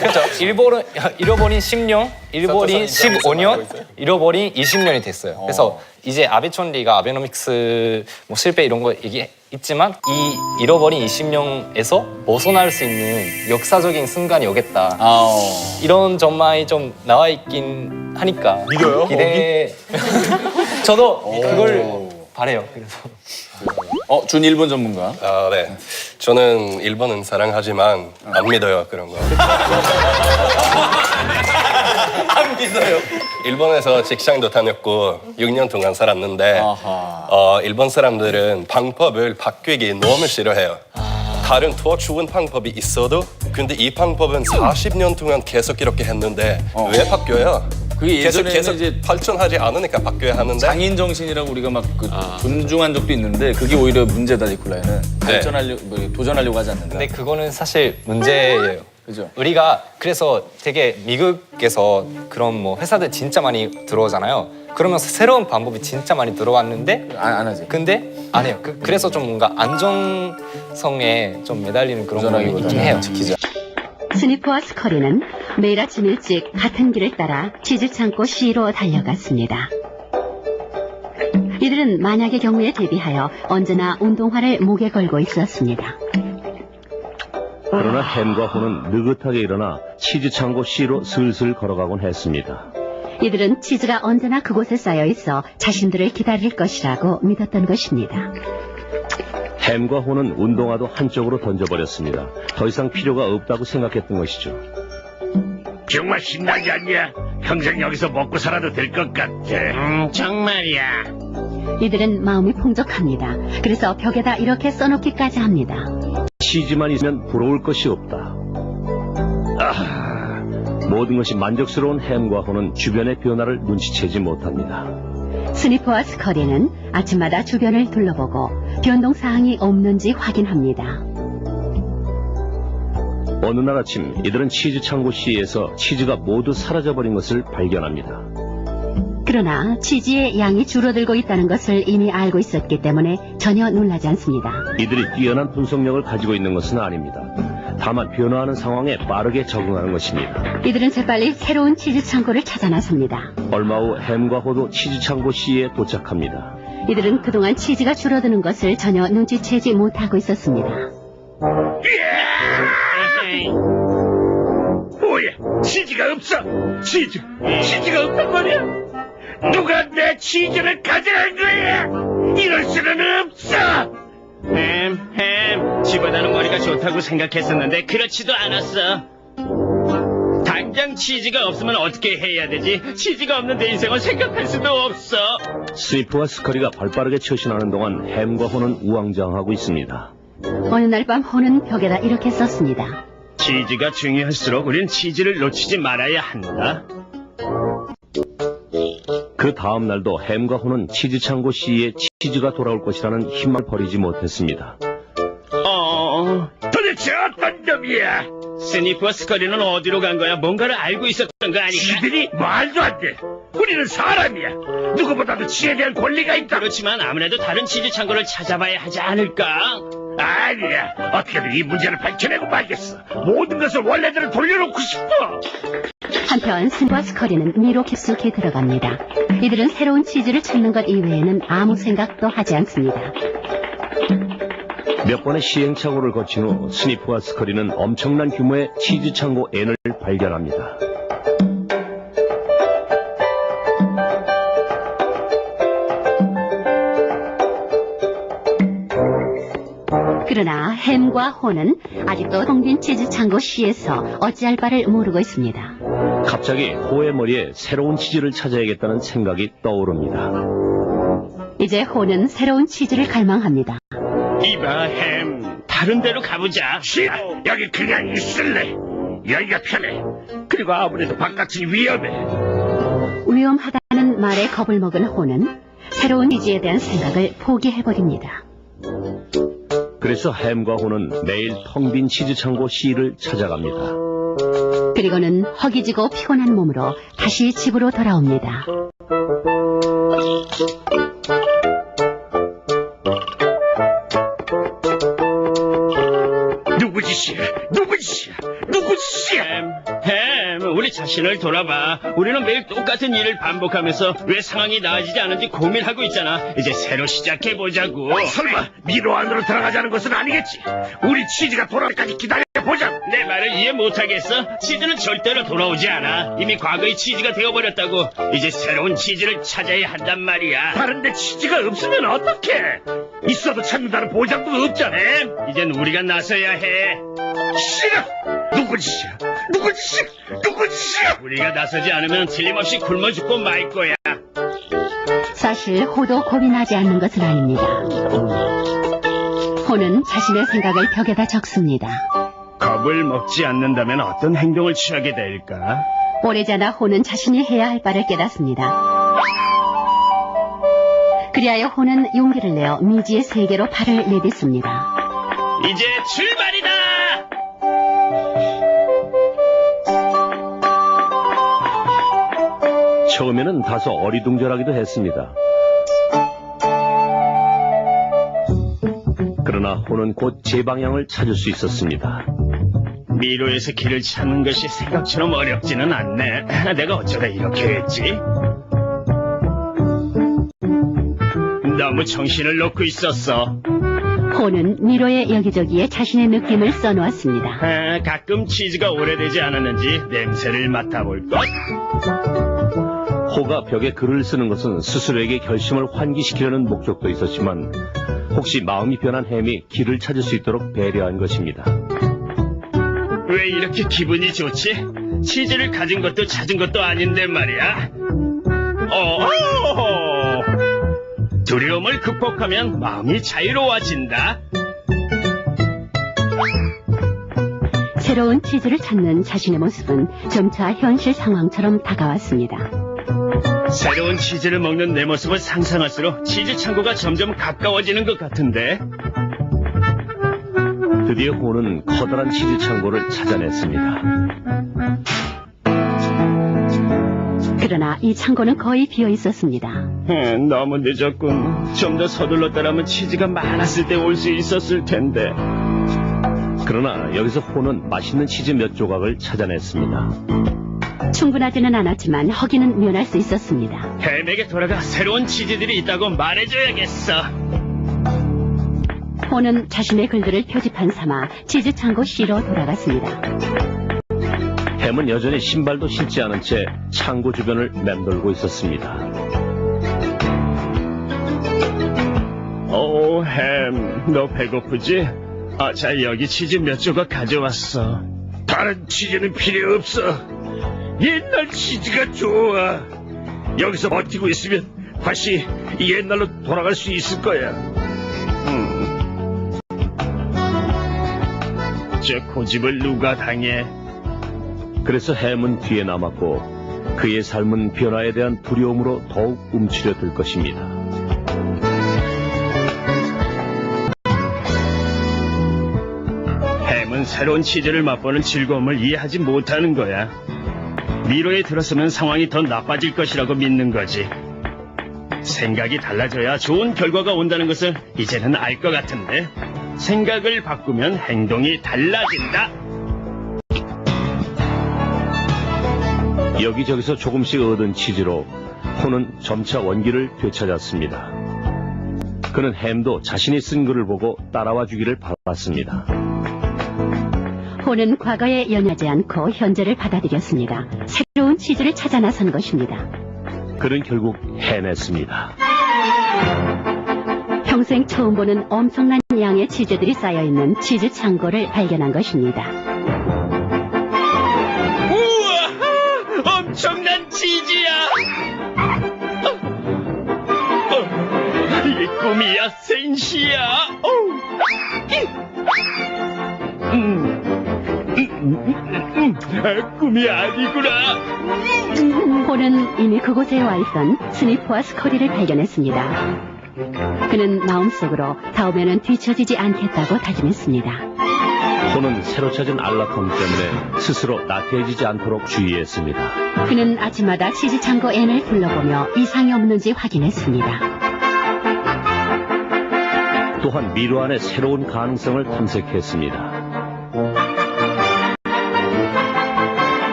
그렇죠. 잃어버린 10년, 잃어버린 15년, 잃어버린 20년이 됐어요. 그래서 이제 아베 총리가 아베노믹스 뭐 실패 이런 거 얘기했지만 이 잃어버린 20년에서 벗어날 수 있는 역사적인 순간이 오겠다. 이런 전망이 좀 나와 있긴 하니까 믿어요? 기대. 저도 그걸 바래요. 그래서. 준 일본 전문가. 아, 네. 저는 일본은 사랑하지만 안 믿어요, 그런 거. 안 믿어요. 일본에서 직장도 다녔고 6년 동안 살았는데 일본 사람들은 방법을 바뀌기 너무 싫어해요. 다른 더 좋은 방법이 있어도 근데 이 방법은 40년 동안 계속 이렇게 했는데 왜 바뀌어요? 그게 예전에는 계속 이제 발전하지 않으니까 바뀌어야 하는데 장인 정신이라고 우리가 막 존중한 적도 있는데 그게 오히려 문제다 니콜라이는 발전하려고 도전하려고 하지 않는다. 근데 그거는 사실 문제예요. 그죠? 우리가 그래서 되게 미국에서 그런 뭐 회사들 진짜 많이 들어오잖아요. 그러면서 새로운 방법이 진짜 많이 들어왔는데 안 하지. 근데 안 해요. 그래서 좀 뭔가 안정성에 좀 매달리는 그런 부분이 있긴 해요. 지키자. 스니프와 스커리는 매일 아침 일찍 같은 길을 따라 치즈 창고 C로 달려갔습니다. 이들은 만약의 경우에 대비하여 언제나 운동화를 목에 걸고 있었습니다. 그러나 햄과 호는 느긋하게 일어나 치즈 창고 C로 슬슬 걸어가곤 했습니다. 이들은 치즈가 언제나 그곳에 쌓여 있어 자신들을 기다릴 것이라고 믿었던 것입니다. 햄과 호는 운동화도 한쪽으로 던져버렸습니다. 더 이상 필요가 없다고 생각했던 것이죠. 정말 신나지 않냐? 평생 여기서 먹고 살아도 될 것 같아. 정말이야. 이들은 마음이 풍족합니다. 그래서 벽에다 이렇게 써놓기까지 합니다. 치즈만 있으면 부러울 것이 없다. 모든 것이 만족스러운 햄과 호는 주변의 변화를 눈치채지 못합니다. 스니퍼와 스커리는 아침마다 주변을 둘러보고 변동사항이 없는지 확인합니다. 어느 날 아침 이들은 치즈 창고 C에서 치즈가 모두 사라져버린 것을 발견합니다. 그러나 치즈의 양이 줄어들고 있다는 것을 이미 알고 있었기 때문에 전혀 놀라지 않습니다. 이들이 뛰어난 분석력을 가지고 있는 것은 아닙니다. 다만 변화하는 상황에 빠르게 적응하는 것입니다. 이들은 재빨리 새로운 치즈 창고를 찾아 나섭니다. 얼마 후 햄과 호도 치즈 창고 C에 도착합니다. 이들은 그동안 치즈가 줄어드는 것을 전혀 눈치채지 못하고 있었습니다. 뭐야? 치즈가 없어. 치즈가 없단 말이야. 누가 내 치즈를 가져간 거야? 이럴 수는 없어. 햄, 집어다는 머리가 좋다고 생각했었는데 그렇지도 않았어. 당장 치즈가 없으면 어떻게 해야 되지? 치즈가 없는 내 인생을 생각할 수도 없어. 스니프와 스커리가 발빠르게 처신하는 동안 햄과 호는 우왕좌왕하고 있습니다. 어느 날 밤 호는 벽에다 이렇게 썼습니다. 치즈가 중요할수록 우린 치즈를 놓치지 말아야 한다. 그 다음 날도 햄과 호는 치즈 창고 C에 치즈가 돌아올 것이라는 희망을 버리지 못했습니다. 도대체 어떤 놈이야? 스니프와 스커리는 어디로 간 거야? 뭔가를 알고 있었던 거 아닐까? 지들이 말도 안 돼. 우리는 사람이야. 누구보다도 지에 대한 권리가 있다. 그렇지만 아무래도 다른 치즈 창고를 찾아봐야 하지 않을까? 아니야. 어떻게든 이 문제를 밝혀내고 말겠어. 모든 것을 원래대로 돌려놓고 싶어. 한편 스니프와 스커리는 미로 깊숙이 들어갑니다. 이들은 새로운 치즈를 찾는 것 이외에는 아무 생각도 하지 않습니다. 몇 번의 시행착오를 거친 후 스니프와 스커리는 엄청난 규모의 치즈 창고 N을 발견합니다. 그러나 햄과 호는 아직도 텅 빈 치즈 창고 C에서 어찌할 바를 모르고 있습니다. 갑자기 호의 머리에 새로운 치즈를 찾아야겠다는 생각이 떠오릅니다. 이제 호는 새로운 치즈를 갈망합니다. 이봐, 햄. 다른 데로 가보자. 싫어. 여기 그냥 있을래. 여기가 편해. 그리고 아무래도 바깥은 위험해. 위험하다는 말에 겁을 먹은 호는 새로운 치즈에 대한 생각을 포기해버립니다. 그래서 햄과 호는 매일 텅 빈 치즈 창고 C를 찾아갑니다. 그리고는 허기지고 피곤한 몸으로 다시 집으로 돌아옵니다. 누구 짓이야? 누구 짓이야? 누구 짓이야? 햄, 우리 자신을 돌아봐. 우리는 매일 똑같은 일을 반복하면서 왜 상황이 나아지지 않은지 고민하고 있잖아. 이제 새로 시작해보자고. 설마 미로 안으로 들어가자는 것은 아니겠지? 우리 치즈가 돌아올 때까지 기다려보자. 내 말을 이해 못하겠어? 치즈는 절대로 돌아오지 않아. 이미 과거의 치즈가 되어버렸다고. 이제 새로운 치즈를 찾아야 한단 말이야. 다른데 치즈가 없으면 어떡해? 있어도 찾는다는 보장도 없잖아. 이젠 우리가 나서야 해. 싫어! 누구 짓이야? 누구 짓이야? 누구 짓이야? 우리가 나서지 않으면 틀림없이 굶어 죽고 말 거야. 사실 호도 겁이 나지 않는 것은 아닙니다. 호는 자신의 생각을 벽에다 적습니다. 겁을 먹지 않는다면 어떤 행동을 취하게 될까? 오래전에 호는 자신이 해야 할 바를 깨닫습니다. 그리하여 호는 용기를 내어 미지의 세계로 발을 내딛습니다. 이제 출발이다! 처음에는 다소 어리둥절하기도 했습니다. 그러나 호는 곧 제 방향을 찾을 수 있었습니다. 미로에서 길을 찾는 것이 생각처럼 어렵지는 않네. 내가 어쩌다 이렇게 했지? 너무 정신을 놓고 있었어. 호는 미로의 여기저기에 자신의 느낌을 써놓았습니다. 가끔 치즈가 오래되지 않았는지 냄새를 맡아볼 것. 호가 벽에 글을 쓰는 것은 스스로에게 결심을 환기시키려는 목적도 있었지만 혹시 마음이 변한 햄이 길을 찾을 수 있도록 배려한 것입니다. 왜 이렇게 기분이 좋지? 치즈를 가진 것도 찾은 것도 아닌데 말이야. 두려움을 극복하면 마음이 자유로워진다. 새로운 치즈를 찾는 자신의 모습은 점차 현실 상황처럼 다가왔습니다. 새로운 치즈를 먹는 내 모습을 상상할수록 치즈 창고가 점점 가까워지는 것 같은데. 드디어 호는 커다란 치즈 창고를 찾아냈습니다. 그러나 이 창고는 거의 비어 있었습니다. 너무 늦었군. 좀 더 서둘렀더라면 치즈가 많았을 때 올 수 있었을 텐데. 그러나 여기서 호는 맛있는 치즈 몇 조각을 찾아냈습니다. 충분하지는 않았지만 허기는 면할 수 있었습니다. 햄에게 돌아가 새로운 치즈들이 있다고 말해줘야겠어. 호는 자신의 글들을 표지판 삼아 치즈 창고 C로 돌아갔습니다. 햄은 여전히 신발도 신지 않은 채 창고 주변을 맴돌고 있었습니다. 햄, 너 배고프지? 자, 여기 치즈 몇 조각 가져왔어. 다른 치즈는 필요 없어. 옛날 치즈가 좋아. 여기서 버티고 있으면 다시 옛날로 돌아갈 수 있을 거야. 저 고집을 누가 당해? 그래서 햄은 뒤에 남았고 그의 삶은 변화에 대한 두려움으로 더욱 움츠려들 것입니다. 햄은 새로운 치즈를 맛보는 즐거움을 이해하지 못하는 거야. 미로에 들어서면 상황이 더 나빠질 것이라고 믿는 거지. 생각이 달라져야 좋은 결과가 온다는 것을 이제는 알 것 같은데. 생각을 바꾸면 행동이 달라진다. 여기저기서 조금씩 얻은 치즈로 호는 점차 원기를 되찾았습니다. 그는 햄도 자신이 쓴 글을 보고 따라와 주기를 바랐습니다. 호는 과거에 연연하지 않고 현재를 받아들였습니다. 새로운 치즈를 찾아 나선 것입니다. 그는 결국 해냈습니다. 평생 처음 보는 엄청난 양의 치즈들이 쌓여있는 치즈 창고를 발견한 것입니다. 우와! 엄청난 치즈야! 이게 꿈이야, 센시야! 꿈이 아니구나! 호는 이미 그곳에 와 있던 스니프와 스커리를 발견했습니다. 그는 마음속으로 다음에는 뒤처지지 않겠다고 다짐했습니다. 호는 새로 찾은 알라톰 때문에 스스로 나태해지지 않도록 주의했습니다. 그는 아침마다 치즈 창고 N을 둘러보며 이상이 없는지 확인했습니다. 또한 미로 안의 새로운 가능성을 탐색했습니다.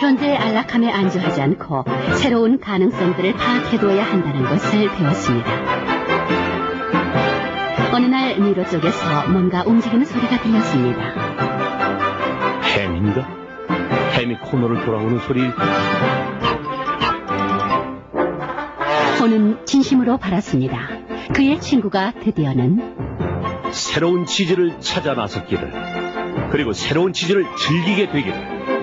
현재의 안락함에 안주하지 않고 새로운 가능성들을 파악해두어야 한다는 것을 배웠습니다. 어느 날 미로 쪽에서 뭔가 움직이는 소리가 들렸습니다. 햄인가? 햄이 코너를 돌아오는 소리. 호는 진심으로 바랐습니다. 그의 친구가 드디어는 새로운 치즈를 찾아 나섰기를, 그리고 새로운 치즈를 즐기게 되기를.